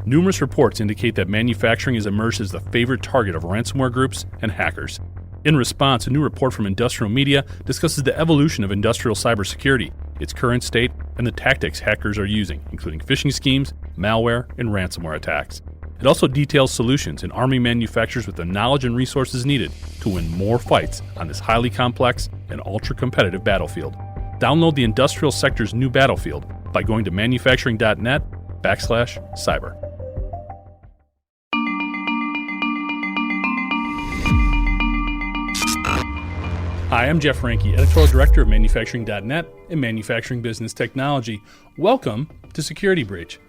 Numerous reports indicate that manufacturing has emerged as the favorite target of ransomware groups and hackers. In response, a new report from Industrial Media discusses the evolution of industrial cybersecurity, its current state, and the tactics hackers are using, including phishing schemes, malware, and ransomware attacks. It also details solutions in arming manufacturers with the knowledge and resources needed to win more fights on this highly complex and ultra-competitive battlefield. Download the industrial sector's new battlefield by going to manufacturing.net/cyber. Hi, I'm Jeff Ranke, Editorial Director of Manufacturing.net and Manufacturing Business Technology. Welcome to Security Breach.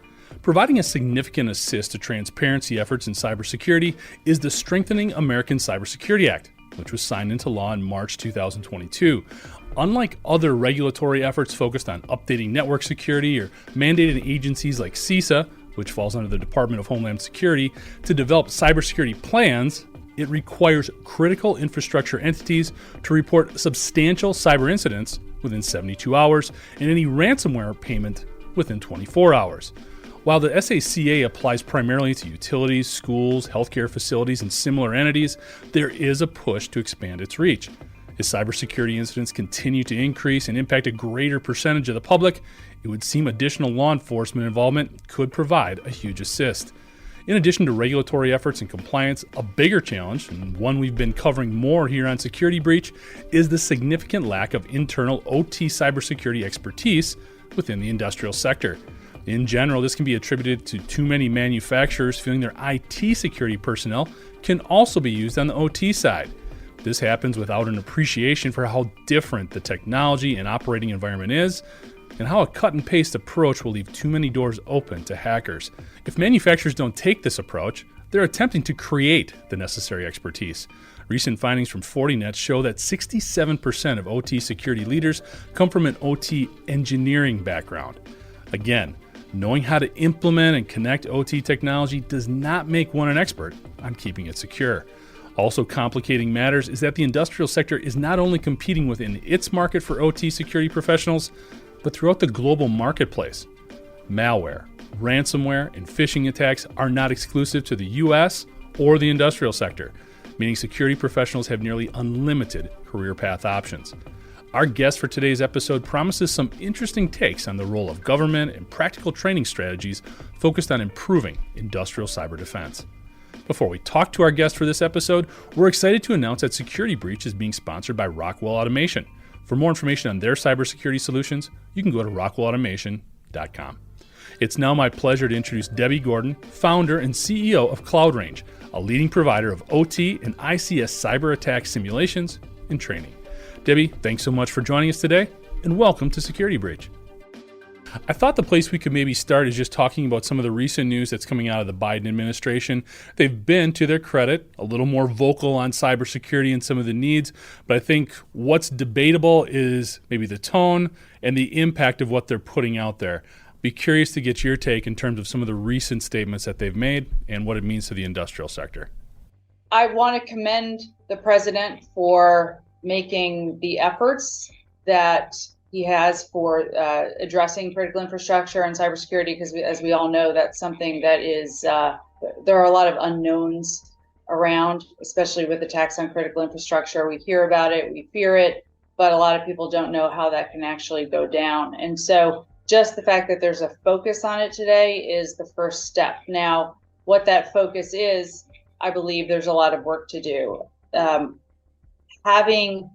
Providing a significant assist to transparency efforts in cybersecurity is the Strengthening American Cybersecurity Act, which was signed into law in March 2022. Unlike other regulatory efforts focused on updating network security or mandated agencies like CISA, which falls under the Department of Homeland Security, to develop cybersecurity plans, it requires critical infrastructure entities to report substantial cyber incidents within 72 hours and any ransomware payment within 24 hours. While the SACA applies primarily to utilities, schools, healthcare facilities, and similar entities, there is a push to expand its reach. As cybersecurity incidents continue to increase and impact a greater percentage of the public, it would seem additional law enforcement involvement could provide a huge assist. In addition to regulatory efforts and compliance, a bigger challenge, and one we've been covering more here on Security Breach, is the significant lack of internal OT cybersecurity expertise within the industrial sector. In general, this can be attributed to too many manufacturers feeling their IT security personnel can also be used on the OT side. This happens without an appreciation for how different the technology and operating environment is, and how a cut-and-paste approach will leave too many doors open to hackers. If manufacturers don't take this approach, they're attempting to create the necessary expertise. Recent findings from Fortinet show that 67% of OT security leaders come from an OT engineering background. Again, knowing how to implement and connect OT technology does not make one an expert on keeping it secure. Also complicating matters is that the industrial sector is not only competing within its market for OT security professionals, but throughout the global marketplace. Malware, ransomware, and phishing attacks are not exclusive to the U.S. or the industrial sector, meaning security professionals have nearly unlimited career path options. Our guest for today's episode promises some interesting takes on the role of government and practical training strategies focused on improving industrial cyber defense. Before we talk to our guest for this episode, we're excited to announce that Security Breach is being sponsored by Rockwell Automation. For more information on their cybersecurity solutions, you can go to rockwellautomation.com. It's now my pleasure to introduce Debbie Gordon, founder and CEO of CloudRange, a leading provider of OT and ICS cyber attack simulations and training. Debbie, thanks so much for joining us today, and welcome to Security Breach. I thought the place we could maybe start is just talking about some of the recent news that's coming out of the Biden administration. They've been, to their credit, a little more vocal on cybersecurity and some of the needs, but I think what's debatable is maybe the tone and the impact of what they're putting out there. Be curious to get your take in terms of some of the recent statements that they've made and what it means to the industrial sector. I want to commend the president for making the efforts that he has for addressing critical infrastructure and cybersecurity, because as we all know, that's something that is, there are a lot of unknowns around, especially with attacks on critical infrastructure. We hear about it, we fear it, but a lot of people don't know how that can actually go down. And so just the fact that there's a focus on it today is the first step. Now, what that focus is, I believe there's a lot of work to do. Having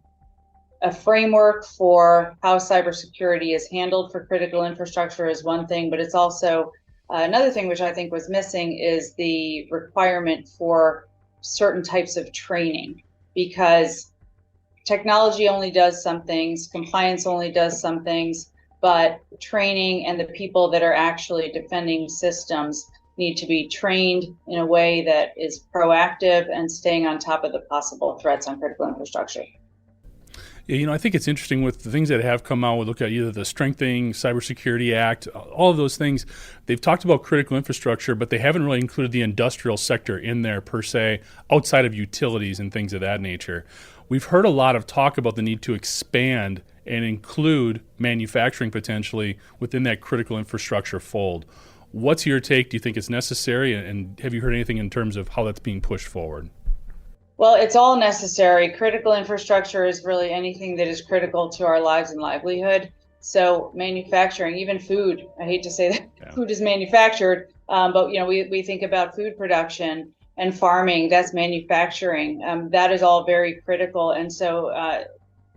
a framework for how cybersecurity is handled for critical infrastructure is one thing, but it's also another thing which I think was missing is the requirement for certain types of training, because technology only does some things, compliance only does some things, but training and the people that are actually defending systems need to be trained in a way that is proactive and staying on top of the possible threats on critical infrastructure. Yeah, I think it's interesting with the things that have come out. We look at either the Strengthening Cybersecurity Act, all of those things. They've talked about critical infrastructure, but they haven't really included the industrial sector in there per se, outside of utilities and things of that nature. We've heard a lot of talk about the need to expand and include manufacturing potentially within that critical infrastructure fold. What's your take? Do you think it's necessary? And have you heard anything in terms of how that's being pushed forward? Well, it's all necessary. Critical infrastructure is really anything that is critical to our lives and livelihood. So manufacturing, even food, I hate to say that food is manufactured, but we think about food production and farming, that's manufacturing. That is all very critical. And so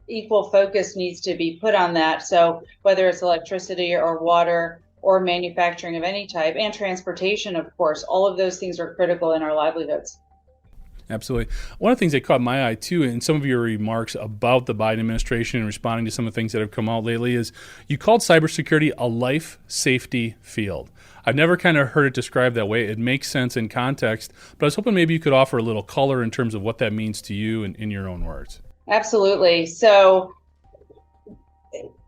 equal focus needs to be put on that. So whether it's electricity or water or manufacturing of any type, and transportation, of course, all of those things are critical in our livelihoods. Absolutely. One of the things that caught my eye, too, in some of your remarks about the Biden administration and responding to some of the things that have come out lately is you called cybersecurity a life safety field. I've never kind of heard it described that way. It makes sense in context, but I was hoping maybe you could offer a little color in terms of what that means to you in your own words. Absolutely. So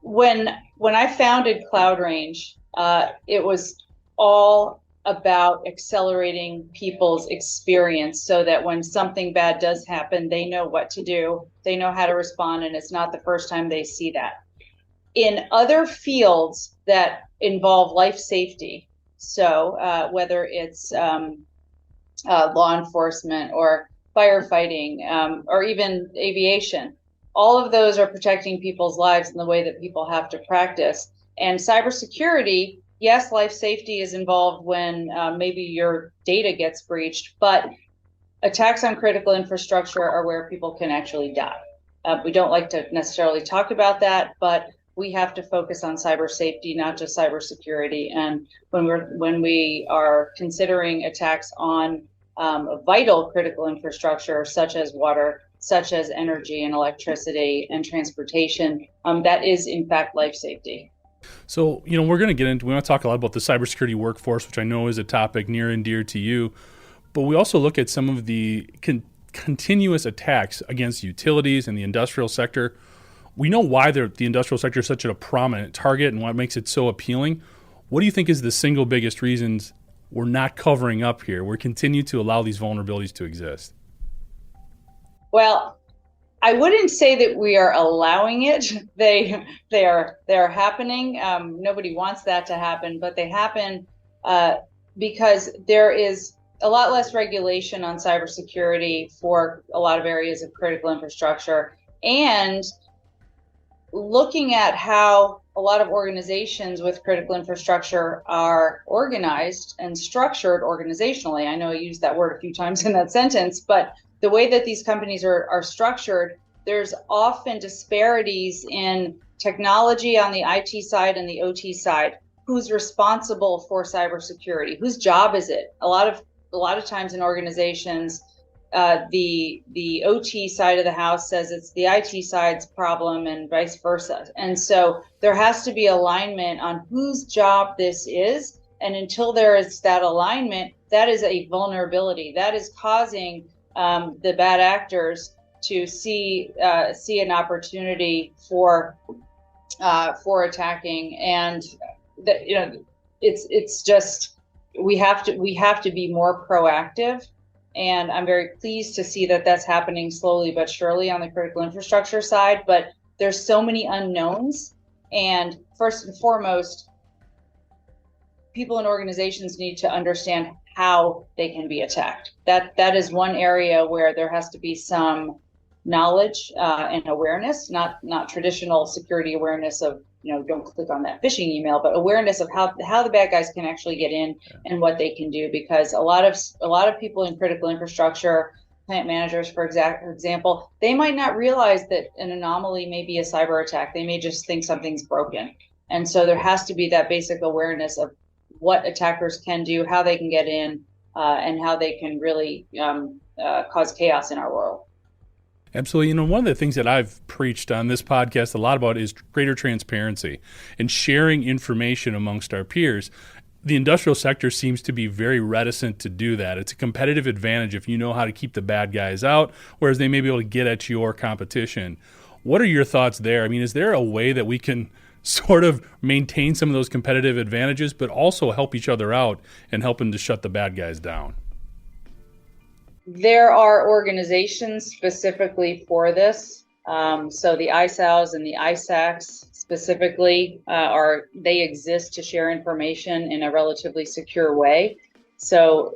when I founded Cloud Range, it was all about accelerating people's experience so that when something bad does happen, they know what to do, they know how to respond, and it's not the first time they see that. In other fields that involve life safety, so whether it's law enforcement or firefighting or even aviation, all of those are protecting people's lives in the way that people have to practice. And cybersecurity, yes, life safety is involved when maybe your data gets breached, but attacks on critical infrastructure are where people can actually die. We don't like to necessarily talk about that, but we have to focus on cyber safety, not just cybersecurity. And when we are considering attacks on vital critical infrastructure, such as water, such as energy and electricity and transportation, that is in fact life safety. So, we want to talk a lot about the cybersecurity workforce, which I know is a topic near and dear to you, but we also look at some of the continuous attacks against utilities and the industrial sector. We know why the industrial sector is such a prominent target and what makes it so appealing. What do you think is the single biggest reasons we're not covering up here? We continue to allow these vulnerabilities to exist. Well, I wouldn't say that we are allowing it. They are happening. Nobody wants that to happen, but they happen because there is a lot less regulation on cybersecurity for a lot of areas of critical infrastructure. And looking at how a lot of organizations with critical infrastructure are organized and structured organizationally, I know I used that word a few times in that sentence, but the way that these companies are structured, there's often disparities in technology on the IT side and the OT side. Who's responsible for cybersecurity? Whose job is it? A lot of times in organizations, the OT side of the house says it's the IT side's problem and vice versa. And so there has to be alignment on whose job this is. And until there is that alignment, that is a vulnerability. That is causing the bad actors to see an opportunity for attacking, and it's just we have to be more proactive. And I'm very pleased to see that that's happening slowly but surely on the critical infrastructure side. But there's so many unknowns, and first and foremost, people and organizations need to understand how they can be attacked. That is one area where there has to be some knowledge and awareness, not traditional security awareness of, don't click on that phishing email, but awareness of how the bad guys can actually get in and what they can do. Because a lot of people in critical infrastructure, plant managers, for example, they might not realize that an anomaly may be a cyber attack. They may just think something's broken. And so there has to be that basic awareness of what attackers can do, how they can get in, and how they can really cause chaos in our world. Absolutely. One of the things that I've preached on this podcast a lot about is greater transparency and sharing information amongst our peers. The industrial sector seems to be very reticent to do that. It's a competitive advantage if you know how to keep the bad guys out, whereas they may be able to get at your competition. What are your thoughts there? I mean, is there a way that we can sort of maintain some of those competitive advantages, but also help each other out and helping to shut the bad guys down? There are organizations specifically for this. So the ISAOs and the ISACs, specifically they exist to share information in a relatively secure way. So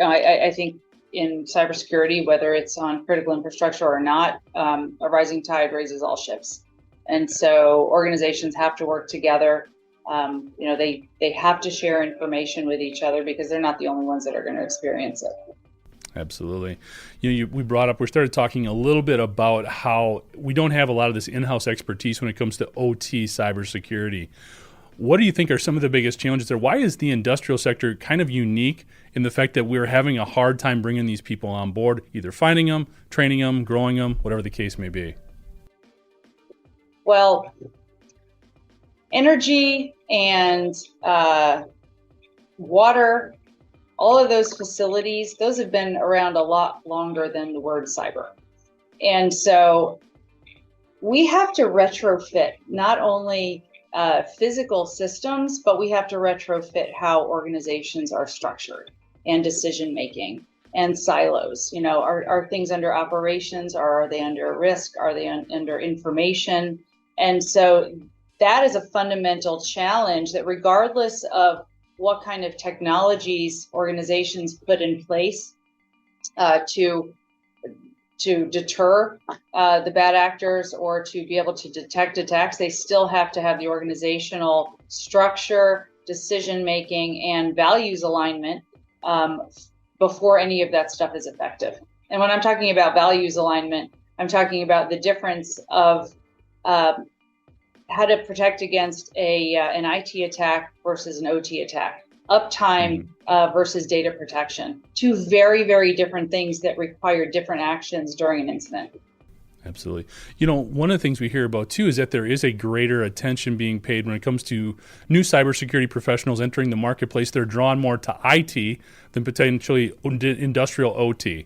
I think in cybersecurity, whether it's on critical infrastructure or not, a rising tide raises all ships. And so organizations have to work together. They have to share information with each other because they're not the only ones that are going to experience it. Absolutely. We started talking a little bit about how we don't have a lot of this in-house expertise when it comes to OT cybersecurity. What do you think are some of the biggest challenges there? Why is the industrial sector kind of unique in the fact that we're having a hard time bringing these people on board, either finding them, training them, growing them, whatever the case may be? Well, energy and water, all of those facilities, those have been around a lot longer than the word cyber. And so we have to retrofit not only physical systems, but we have to retrofit how organizations are structured and decision making and silos. Are things under operations, or are they under risk? Are they under information? And so that is a fundamental challenge that regardless of what kind of technologies organizations put in place to deter the bad actors or to be able to detect attacks, they still have to have the organizational structure, decision-making, and values alignment before any of that stuff is effective. And when I'm talking about values alignment, I'm talking about the difference of how to protect against an IT attack versus an OT attack, uptime versus data protection. Two very, very different things that require different actions during an incident. Absolutely. One of the things we hear about too is that there is a greater attention being paid when it comes to new cybersecurity professionals entering the marketplace. They're drawn more to IT than potentially industrial OT.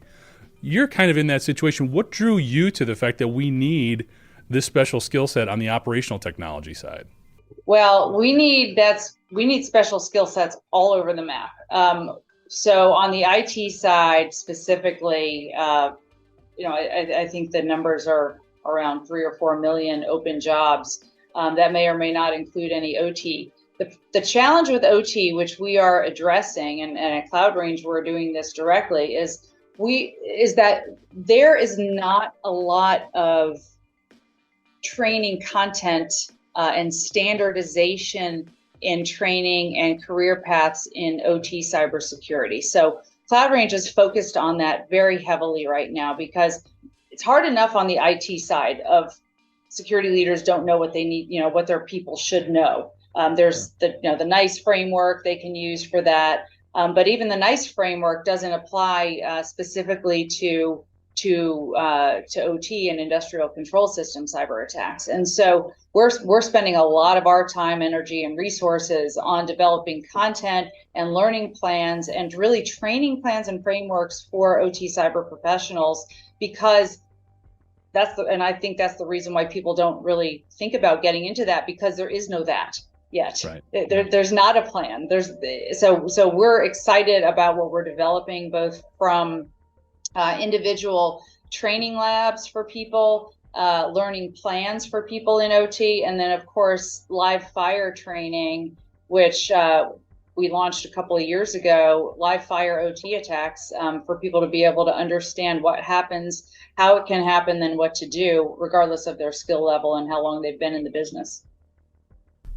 You're kind of in that situation. What drew you to the fact that we need this special skill set on the operational technology side? Well, we need special skill sets all over the map. So on the IT side specifically, I think the numbers are around 3 or 4 million open jobs. That may or may not include any OT. The challenge with OT, which we are addressing, and at Cloud Range we're doing this directly, is that there is not a lot of training content and standardization in training and career paths in OT cybersecurity. So Cloud Range is focused on that very heavily right now because it's hard enough on the IT side of security leaders don't know what they need, what their people should know. There's the NICE framework they can use for that. But even the NICE framework doesn't apply specifically to OT and industrial control system cyber attacks. And so we're spending a lot of our time, energy, and resources on developing content and learning plans and really training plans and frameworks for OT cyber professionals, because I think that's the reason why people don't really think about getting into that, because there is no that yet. Right. There's not a plan. So we're excited about what we're developing, both from individual training labs for people, learning plans for people in OT, and then of course live fire training, which we launched a couple of years ago, live fire OT attacks, for people to be able to understand what happens, how it can happen, and what to do, regardless of their skill level and how long they've been in the business.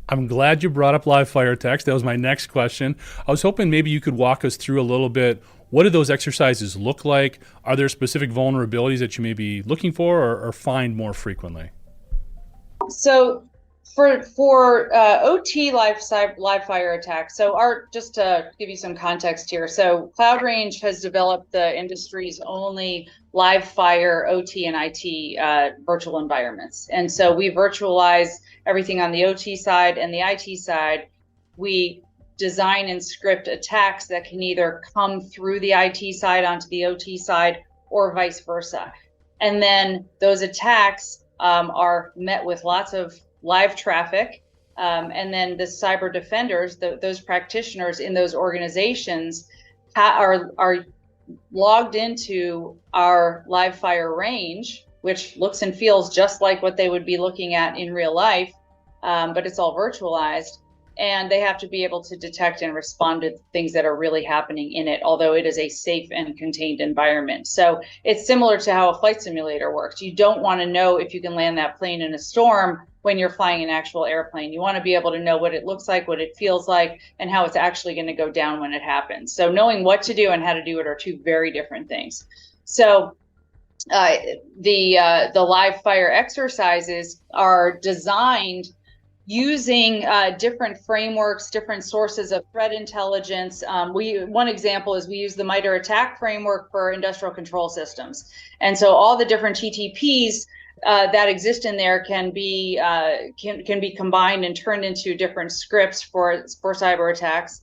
I'm glad you brought up live fire attacks. That was my next question. I was hoping maybe you could walk us through a little bit. What do those exercises look like? Are there specific vulnerabilities that you may be looking for or find more frequently? So for OT live fire attacks, just to give you some context here, so Cloud Range has developed the industry's only live fire OT and IT virtual environments. And so we virtualize everything on the OT side, and the IT side, we design and script attacks that can either come through the IT side onto the OT side or vice versa. And then those attacks are met with lots of live traffic. And then the cyber defenders, those practitioners in those organizations are logged into our live fire range, which looks and feels just like what they would be looking at in real life. but it's all virtualized. And they have to be able to detect and respond to things that are really happening in it, although it is a safe and contained environment. So it's similar to how a flight simulator works. You don't want to know if you can land that plane in a storm when you're flying an actual airplane. You want to be able to know what it looks like, what it feels like, and how it's actually going to go down when it happens. So knowing what to do and how to do it are two very different things. So the live fire exercises are designed using different frameworks, different sources of threat intelligence. One example is we use the MITRE ATT&CK framework for industrial control systems. And so all the different TTPs that exist in there can be combined and turned into different scripts for cyber attacks.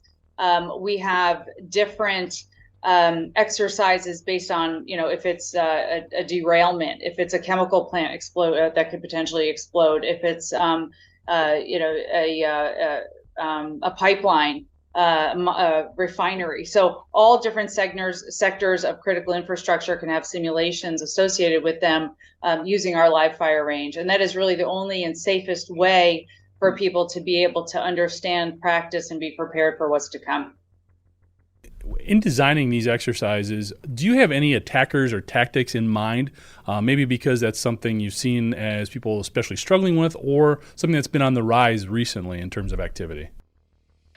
We have different exercises based on, if it's a derailment, if it's a chemical plant explode that could potentially explode, if it's a pipeline, a refinery. So all different sectors of critical infrastructure can have simulations associated with them using our live fire range. And that is really the only and safest way for people to be able to understand, practice, and be prepared for what's to come. In designing these exercises, do you have any attackers or tactics in mind? Maybe because that's something you've seen as people especially struggling with, or something that's been on the rise recently in terms of activity?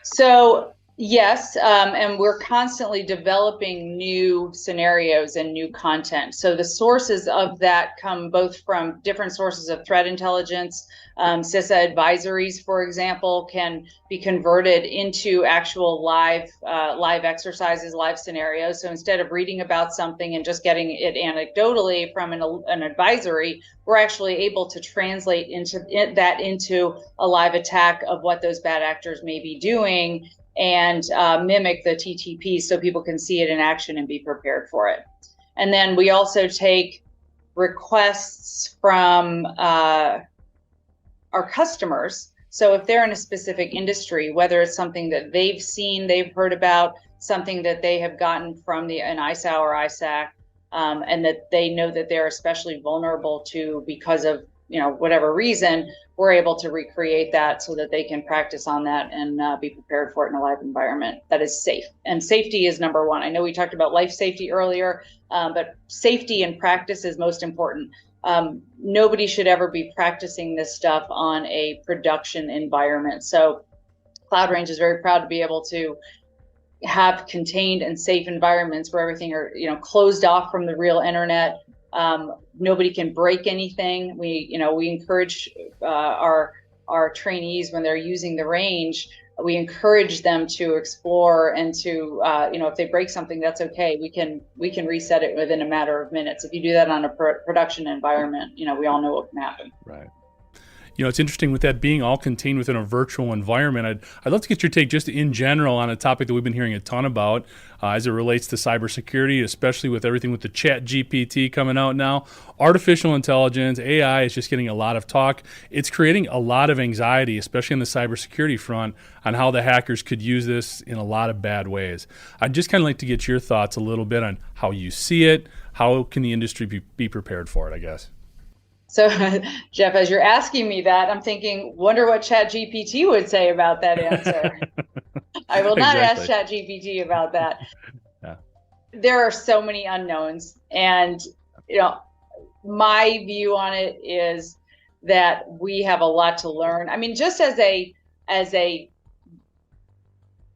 So yes, and we're constantly developing new scenarios and new content. So the sources of that come both from different sources of threat intelligence. CISA advisories, for example, can be converted into actual live exercises, live scenarios. So instead of reading about something and just getting it anecdotally from an advisory, we're actually able to translate that into a live attack of what those bad actors may be doing, and mimic the TTP so people can see it in action and be prepared for it. And then we also take requests from our customers. So if they're in a specific industry, whether it's something that they've seen, they've heard about, something that they have gotten from an ISAO or ISAC, and that they know that they're especially vulnerable to because of whatever reason, we're able to recreate that so that they can practice on that and be prepared for it in a live environment that is safe. And safety is number one. I know we talked about life safety earlier, but safety and practice is most important. Nobody should ever be practicing this stuff on a production environment. So Cloud Range is very proud to be able to have contained and safe environments where everything are closed off from the real internet. Nobody can break anything. We encourage our trainees, when they're using the range, we encourage them to explore and to if they break something, that's okay. We can reset it within a matter of minutes. If you do that on a production environment, we all know what can happen. Right. It's interesting with that being all contained within a virtual environment. I'd love to get your take just in general on a topic that we've been hearing a ton about as it relates to cybersecurity, especially with everything with the ChatGPT coming out now. Artificial intelligence, AI is just getting a lot of talk. It's creating a lot of anxiety, especially on the cybersecurity front, on how the hackers could use this in a lot of bad ways. I'd just kind of like to get your thoughts a little bit on how you see it. How can the industry be prepared for it, I guess? So, Jeff, as you're asking me that, I'm thinking, wonder what ChatGPT would say about that answer. I will not ask ChatGPT about that. Yeah. There are so many unknowns, and my view on it is that we have a lot to learn. I mean, just as a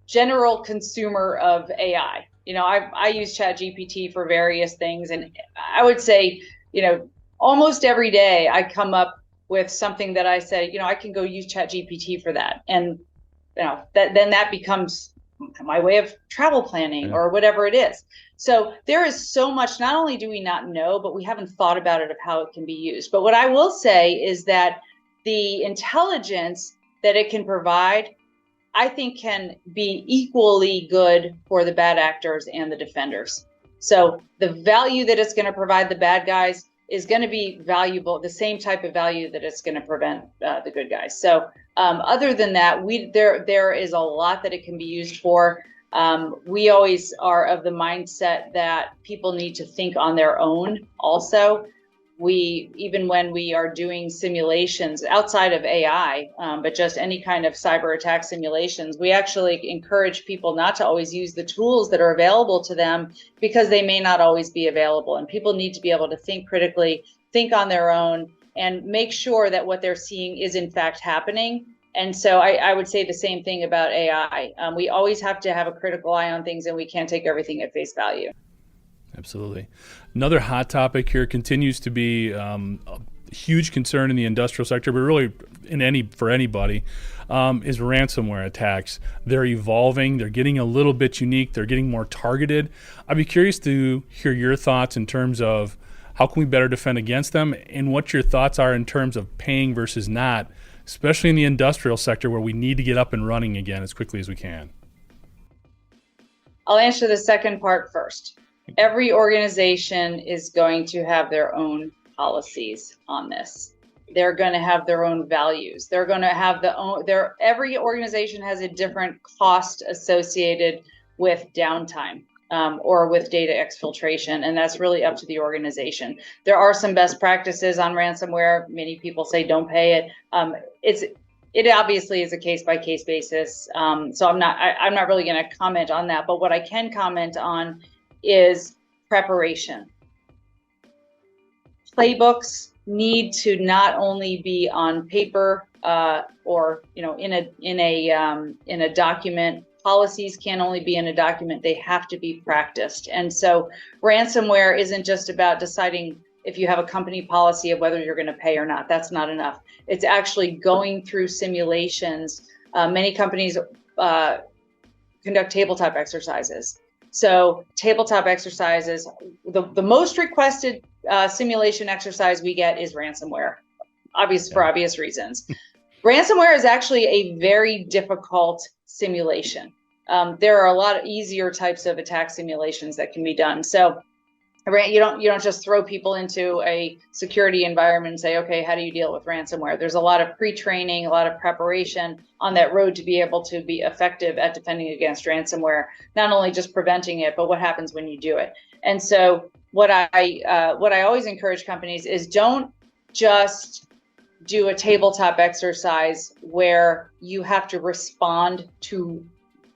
general consumer of AI, I use ChatGPT for various things, and I would say, almost every day I come up with something that I say, I can go use ChatGPT for that. And, that becomes my way of travel planning or whatever it is. So there is so much, not only do we not know, but we haven't thought about it of how it can be used. But what I will say is that the intelligence that it can provide, I think, can be equally good for the bad actors and the defenders. So the value that it's going to provide the bad guys is going to be valuable, the same type of value that it's going to prevent the good guys. So other than that, there is a lot that it can be used for. We always are of the mindset that people need to think on their own also. even when we are doing simulations outside of AI, but just any kind of cyber attack simulations, we actually encourage people not to always use the tools that are available to them because they may not always be available. And people need to be able to think critically, think on their own, and make sure that what they're seeing is in fact happening. And so I would say the same thing about AI. We always have to have a critical eye on things, and we can't take everything at face value. Absolutely. Another hot topic here continues to be a huge concern in the industrial sector, but really for anybody, is ransomware attacks. They're evolving. They're getting a little bit unique. They're getting more targeted. I'd be curious to hear your thoughts in terms of how can we better defend against them, and what your thoughts are in terms of paying versus not, especially in the industrial sector where we need to get up and running again as quickly as we can. I'll answer the second part first. Every organization is going to have their own policies on this. They're going to have their own values. They're going to have every organization has a different cost associated with downtime or with data exfiltration, and that's really up to the organization. There are some best practices on ransomware. Many people say don't pay it. It obviously is a case-by-case basis, so I'm not really going to comment on that. But what I can comment on is preparation. Playbooks need to not only be on paper or in a document. Policies can't only be in a document; they have to be practiced. And so, ransomware isn't just about deciding if you have a company policy of whether you're going to pay or not. That's not enough. It's actually going through simulations. Many companies conduct tabletop exercises. So tabletop exercises, the most requested simulation exercise we get is ransomware, for obvious reasons. Ransomware is actually a very difficult simulation. There are a lot of easier types of attack simulations that can be done. So you don't just throw people into a security environment and say, okay, how do you deal with ransomware? There's a lot of pre-training, a lot of preparation on that road to be able to be effective at defending against ransomware, not only just preventing it, but what happens when you do it. And so what I always encourage companies is don't just do a tabletop exercise where you have to respond to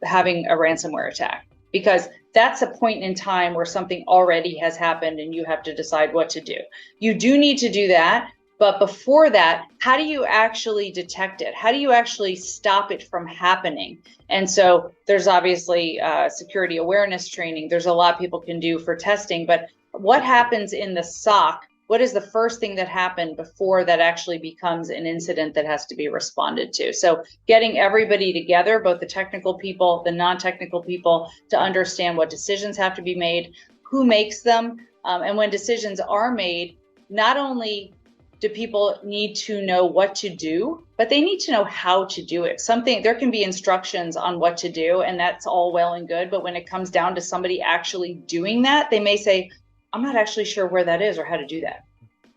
having a ransomware attack, because that's a point in time where something already has happened and you have to decide what to do. You do need to do that, but before that, how do you actually detect it? How do you actually stop it from happening? And so there's obviously security awareness training. There's a lot people can do for testing, but what happens in the SOC? What is the first thing that happened before that actually becomes an incident that has to be responded to? So getting everybody together, both the technical people, the non-technical people, to understand what decisions have to be made, who makes them, and when decisions are made, not only do people need to know what to do, but they need to know how to do it. There can be instructions on what to do, and that's all well and good, but when it comes down to somebody actually doing that, they may say, I'm not actually sure where that is or how to do that.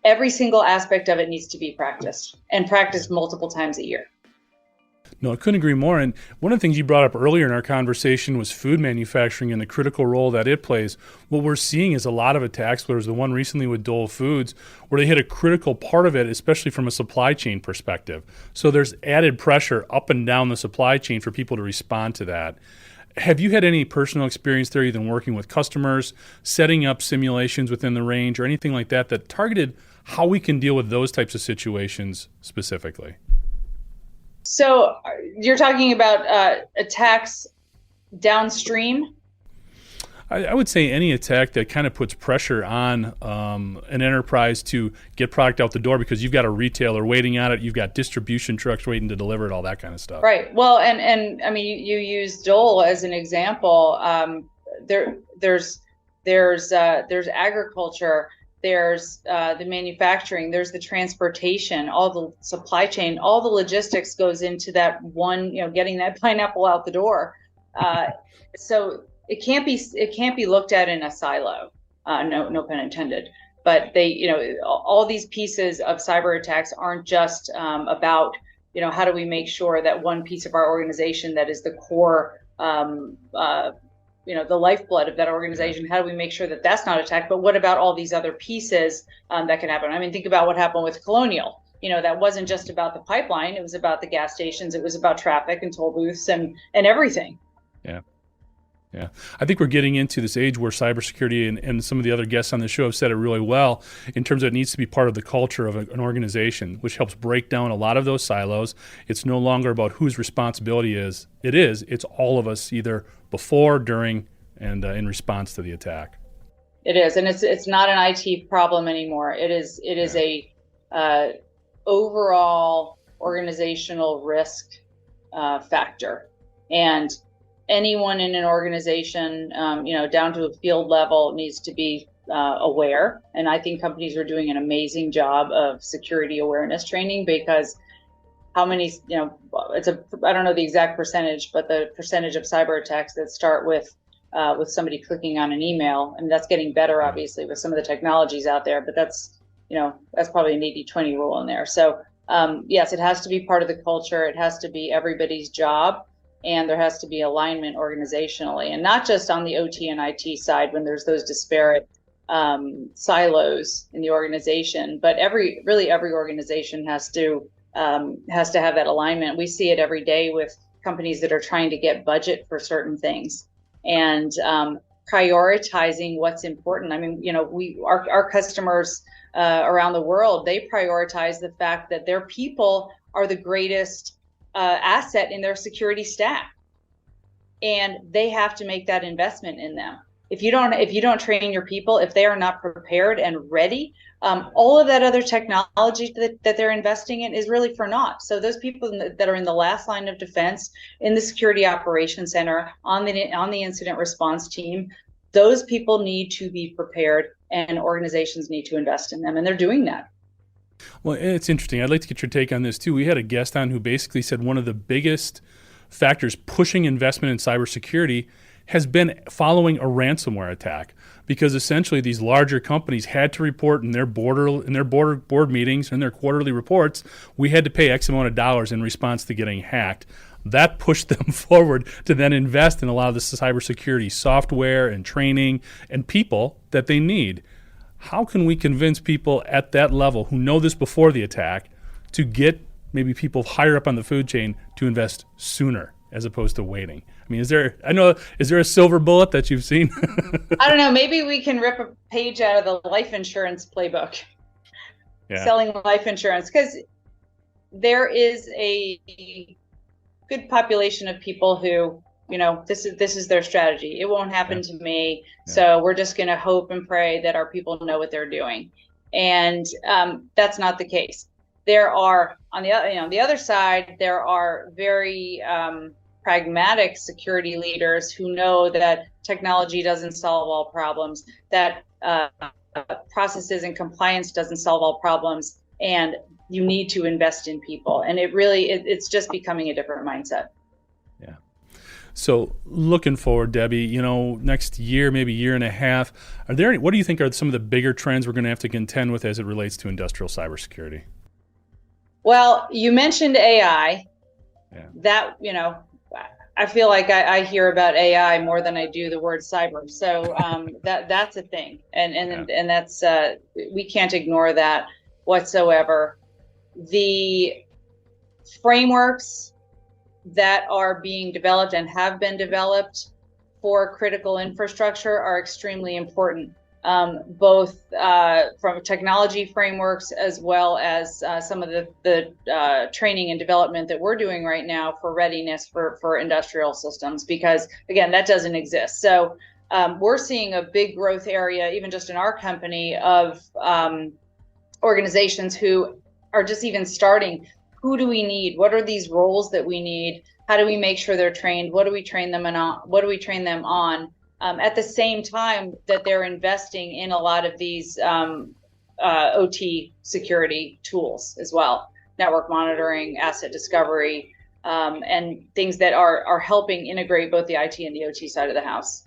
Every single aspect of it needs to be practiced, and practiced multiple times a year. No, I couldn't agree more. And one of the things you brought up earlier in our conversation was food manufacturing and the critical role that it plays. What we're seeing is a lot of attacks. There was the one recently with Dole Foods where they hit a critical part of it, especially from a supply chain perspective. So there's added pressure up and down the supply chain for people to respond to that. Have you had any personal experience there, either working with customers, setting up simulations within the range, or anything like that that targeted how we can deal with those types of situations specifically? So you're talking about attacks downstream? I would say any attack that kind of puts pressure on an enterprise to get product out the door because you've got a retailer waiting on it, you've got distribution trucks waiting to deliver it, all that kind of stuff. Right. Well, and I mean, you used Dole as an example. There's agriculture, there's the manufacturing, there's the transportation, all the supply chain, all the logistics goes into that one, getting that pineapple out the door. So it can't be looked at in a silo. No pun intended. But all these pieces of cyber attacks aren't just about, how do we make sure that one piece of our organization that is the core the lifeblood of that organization. How do we make sure that that's not attacked? But what about all these other pieces that can happen? I mean, think about what happened with Colonial. That wasn't just about the pipeline. It was about the gas stations. It was about traffic and toll booths and everything. Yeah. Yeah. I think we're getting into this age where cybersecurity and some of the other guests on the show have said it really well in terms of it needs to be part of the culture of an organization, which helps break down a lot of those silos. It's no longer about whose responsibility is. It's all of us, either before, during, and in response to the attack. It is. And it's not an IT problem anymore. It is a overall organizational risk factor. And anyone in an organization, down to a field level, needs to be aware. And I think companies are doing an amazing job of security awareness training, because how many, I don't know the exact percentage, but the percentage of cyber attacks that start with somebody clicking on an email, and that's getting better, obviously, with some of the technologies out there, but that's probably an 80-20 rule in there. So yes, it has to be part of the culture. It has to be everybody's job. And there has to be alignment organizationally, and not just on the OT and IT side when there's those disparate silos in the organization, but every organization has to have that alignment. We see it every day with companies that are trying to get budget for certain things and prioritizing what's important. I mean, our customers around the world, they prioritize the fact that their people are the greatest asset in their security stack, and they have to make that investment in them. If you don't train your people, if they are not prepared and ready, all of that other technology that they're investing in is really for naught. So those people that are in the last line of defense, in the security operations center, on the incident response team, those people need to be prepared, and organizations need to invest in them, and they're doing that. Well, it's interesting. I'd like to get your take on this, too. We had a guest on who basically said one of the biggest factors pushing investment in cybersecurity has been following a ransomware attack, because essentially these larger companies had to report in their board meetings and their quarterly reports, we had to pay X amount of dollars in response to getting hacked. That pushed them forward to then invest in a lot of the cybersecurity software and training and people that they need. How can we convince people at that level who know this before the attack to get maybe people higher up on the food chain to invest sooner as opposed to waiting? I mean, is there a silver bullet that you've seen? I don't know. Maybe we can rip a page out of the life insurance playbook. Yeah. Selling life insurance, because there is a good population of people who, this is their strategy. It won't happen to me. Yeah. So we're just going to hope and pray that our people know what they're doing. And that's not the case. There are, on the other side, there are very pragmatic security leaders who know that technology doesn't solve all problems, that processes and compliance doesn't solve all problems, and you need to invest in people. And it's just becoming a different mindset. Yeah. So looking forward, Debbie, next year, maybe year and a half, what do you think are some of the bigger trends we're going to have to contend with as it relates to industrial cybersecurity? Well, you mentioned AI. Yeah. That, I feel like I hear about AI more than I do the word cyber. So that's a thing. And that's, we can't ignore that whatsoever. The frameworks that are being developed and have been developed for critical infrastructure are extremely important, both from technology frameworks as well as some of the training and development that we're doing right now for readiness for industrial systems, because again, that doesn't exist. So we're seeing a big growth area, even just in our company, of organizations who are just even starting. Who do we need? What are these roles that we need? How do we make sure they're trained? What do we train them on? What do we train them on? At the same time that they're investing in a lot of these OT security tools as well, network monitoring, asset discovery, and things that are helping integrate both the IT and the OT side of the house.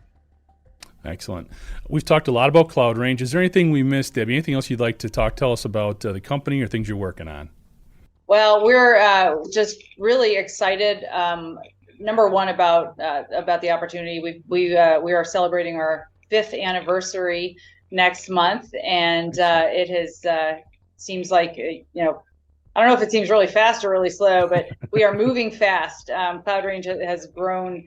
Excellent. We've talked a lot about Cloud Range. Is there anything we missed, Debbie? Anything else you'd like to tell us about the company or things you're working on? Well, we're just really excited. number one about the opportunity. We are celebrating our 5th anniversary next month, and it has seems like I don't know if it seems really fast or really slow, but we are moving fast. CloudRange has grown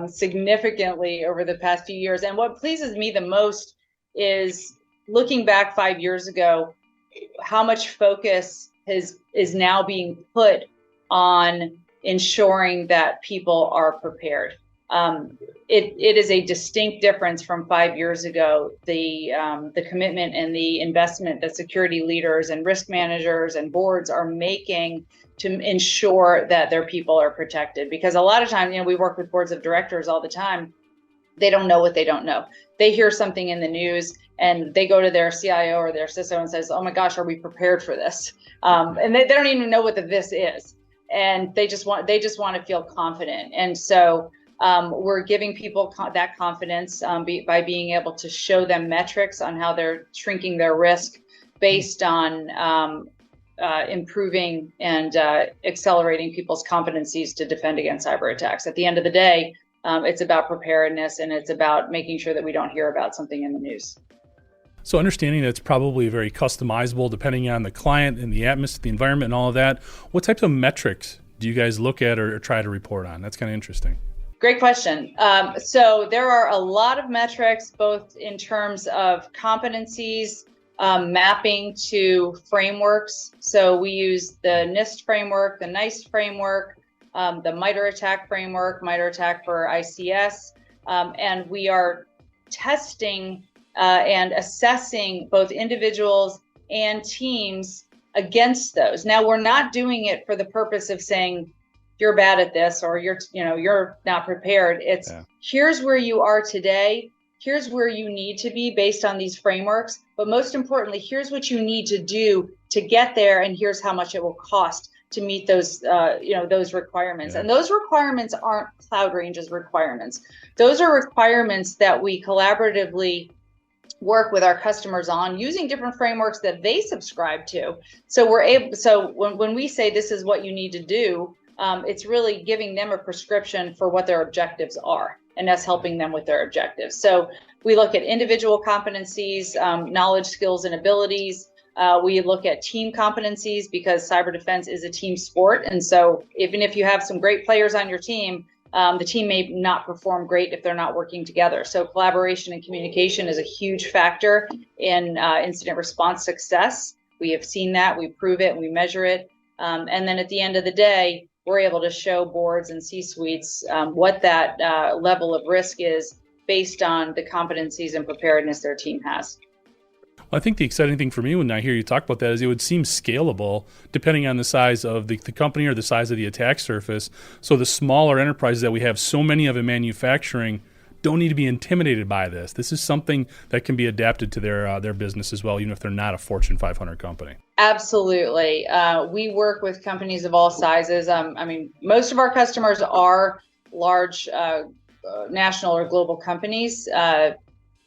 significantly over the past few years, and what pleases me the most is looking back 5 years ago, how much focus is now being put on ensuring that people are prepared. It is a distinct difference from 5 years ago. The commitment and the investment that security leaders and risk managers and boards are making to ensure that their people are protected. Because a lot of times, we work with boards of directors all the time. They don't know what they don't know. They hear something in the news and they go to their CIO or their CISO and says, "Oh my gosh, are we prepared for this?" And they don't even know what the this is, and they just want to feel confident. And so we're giving people that confidence by being able to show them metrics on how they're shrinking their risk based on improving and accelerating people's competencies to defend against cyber attacks. At the end of the day, it's about preparedness, and it's about making sure that we don't hear about something in the news. So understanding that it's probably very customizable depending on the client and the atmosphere, the environment, and all of that, what types of metrics do you guys look at or try to report on? That's kind of interesting. Great question. So there are a lot of metrics, both in terms of competencies, mapping to frameworks. So we use the NIST framework, the NICE framework, the MITRE ATT&CK framework, MITRE ATT&CK for ICS, and we are testing and assessing both individuals and teams against those. Now, we're not doing it for the purpose of saying you're bad at this or you're not prepared. It's here's where you are today. Here's where you need to be based on these frameworks. But most importantly, here's what you need to do to get there, and here's how much it will cost to meet those those requirements. And those requirements aren't CloudRange's requirements. Those are requirements that we collaboratively work with our customers on using different frameworks that they subscribe to. So when we say this is what you need to do, it's really giving them a prescription for what their objectives are, and us helping them with their objectives. So we look at individual competencies, knowledge, skills, and abilities. We look at team competencies because cyber defense is a team sport. And so even if you have some great players on your team, the team may not perform great if they're not working together. So collaboration and communication is a huge factor in incident response success. We have seen that, we prove it, and we measure it. And then at the end of the day, we're able to show boards and C-suites what that level of risk is based on the competencies and preparedness their team has. Well, I think the exciting thing for me when I hear you talk about that is it would seem scalable depending on the size of the company or the size of the attack surface. So the smaller enterprises that we have so many of in manufacturing don't need to be intimidated by this. This is something that can be adapted to their business as well, even if they're not a Fortune 500 company. Absolutely. We work with companies of all sizes. Most of our customers are large national or global companies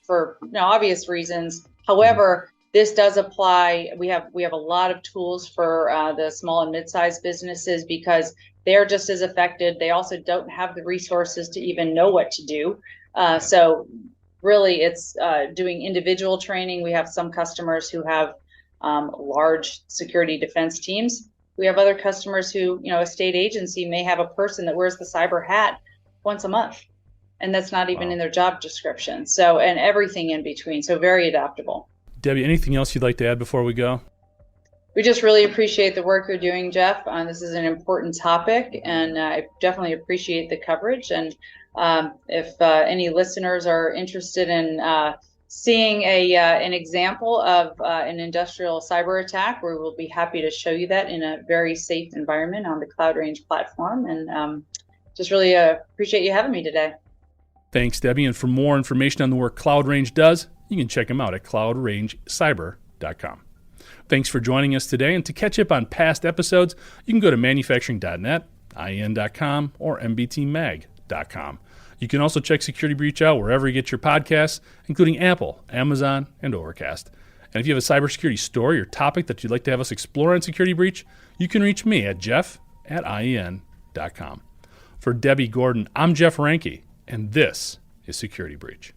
for obvious reasons. However, this does apply. We have a lot of tools for the small and mid-sized businesses because they're just as affected. They also don't have the resources to even know what to do. So really, it's doing individual training. We have some customers who have large security defense teams. We have other customers who, a state agency may have a person that wears the cyber hat once a month, and that's not even in their job description. So, and everything in between. So very adaptable. Debbie, anything else you'd like to add before we go? We just really appreciate the work you're doing, Jeff. This is an important topic, and I definitely appreciate the coverage. And if any listeners are interested in seeing an example of an industrial cyber attack, we will be happy to show you that in a very safe environment on the CloudRange platform. And just really appreciate you having me today. Thanks, Debbie. And for more information on the work CloudRange does, you can check them out at cloudrangecyber.com. Thanks for joining us today. And to catch up on past episodes, you can go to manufacturing.net, IEN.com, or mbtmag.com. You can also check Security Breach out wherever you get your podcasts, including Apple, Amazon, and Overcast. And if you have a cybersecurity story or topic that you'd like to have us explore on Security Breach, you can reach me at jeff@ien.com. For Debbie Gordon, I'm Jeff Ranke, and this is Security Breach.